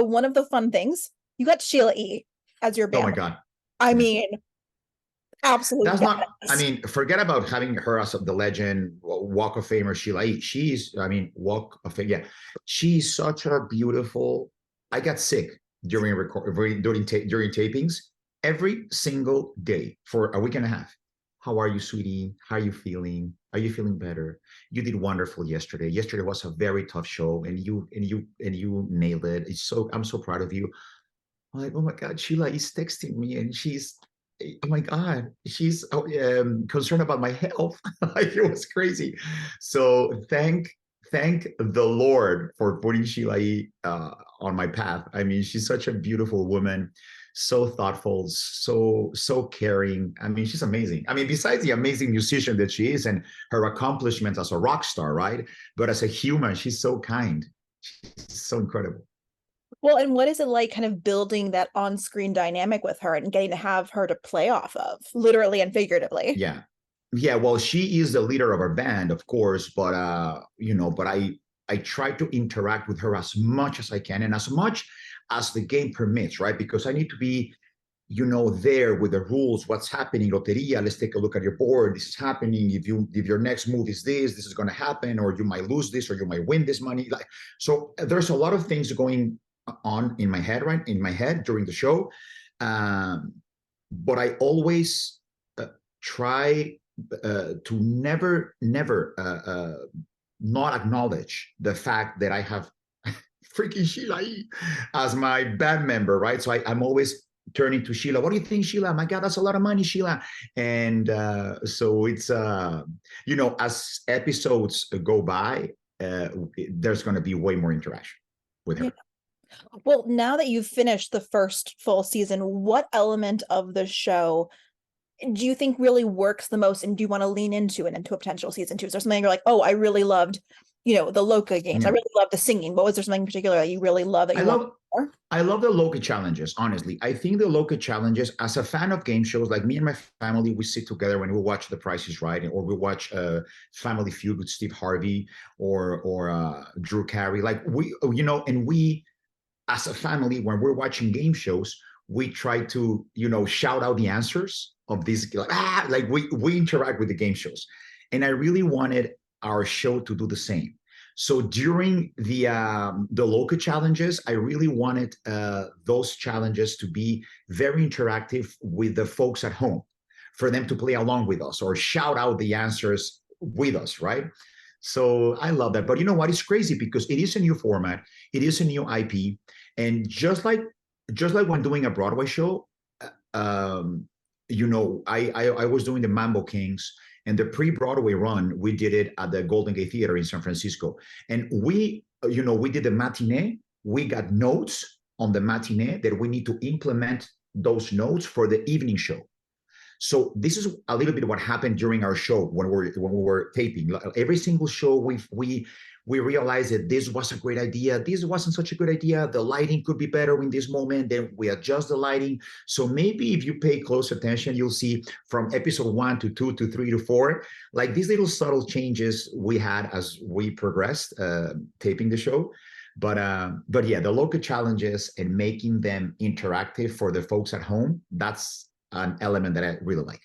One of the fun things, you got Sheila E as your Oh band. my God. I Yeah. mean, absolute That's not, I badass. mean, forget about having her as the legend, Walk of Famer, Sheila E. She's, I mean, Walk of Fame. Yeah. She's such a beautiful, I got sick during tapings every single day for a week and a half. How are you, sweetie? How are you feeling? Are you feeling better? You did wonderful yesterday. Yesterday was a very tough show, and you nailed it. I'm so proud of you. I'm like, oh my God, Sheila is texting me, and oh my God, she's concerned about my health. Like, it was crazy. So thank the Lord for putting Sheila on my path. I mean, she's such a beautiful woman, so thoughtful, so caring. I mean, she's amazing. I mean, besides the amazing musician that she is and her accomplishments as a rock star, right? But as a human, she's so kind. She's so incredible. Well, and what is it like kind of building that on-screen dynamic with her and getting to have her to play off of, literally and figuratively? Yeah. Yeah, well, she is the leader of our band, of course, but but I try to interact with her as much as I can and as much as the game permits, right? Because I need to be, there with the rules, what's happening, Loteria, let's take a look at your board. This is happening. If your next move is this is going to happen, or you might lose this, or you might win this money. Like, so there's a lot of things going on in my head, right? In my head during the show. Um, but I always try to never not acknowledge the fact that I have freaking Sheila E as my band member, right? So I'm always turning to Sheila. What do you think, Sheila? My God, that's a lot of money, Sheila. And so it's, as episodes go by, there's going to be way more interaction with Yeah. her. Well, now that you've finished the first full season, what element of the show do you think really works the most, and do you want to lean into it into a potential season two? Is there something you're like, oh, I really loved, the Loca games. I Yeah. really loved the singing. But was there something in particular that you really love that I you want love more? I love the Loki challenges, honestly. I think the Loki challenges, as a fan of game shows, like me and my family, we sit together when we watch The Price is Right, or we watch Family Feud with Steve Harvey or Drew Carey. Like, and we, as a family, when we're watching game shows, we try to, shout out the answers of these, like we interact with the game shows. And I really wanted our show to do the same. So during the local challenges, I really wanted those challenges to be very interactive with the folks at home, for them to play along with us or shout out the answers with us, right? So I love that. But you know what? It's crazy because it is a new format, it is a new IP, and just like when doing a Broadway show, I was doing the Mambo Kings, and the pre-Broadway run, we did it at the Golden Gate Theater in San Francisco. And we did the matinee. We got notes on the matinee that we need to implement those notes for the evening show. So this is a little bit what happened during our show when we were taping. Every single show, we realized that this was a great idea. This wasn't such a good idea. The lighting could be better in this moment. Then we adjust the lighting. So maybe if you pay close attention, you'll see from episode 1 to 2 to 3 to 4, like these little subtle changes we had as we progressed taping the show. But yeah, the local challenges and making them interactive for the folks at home, that's an element that I really like.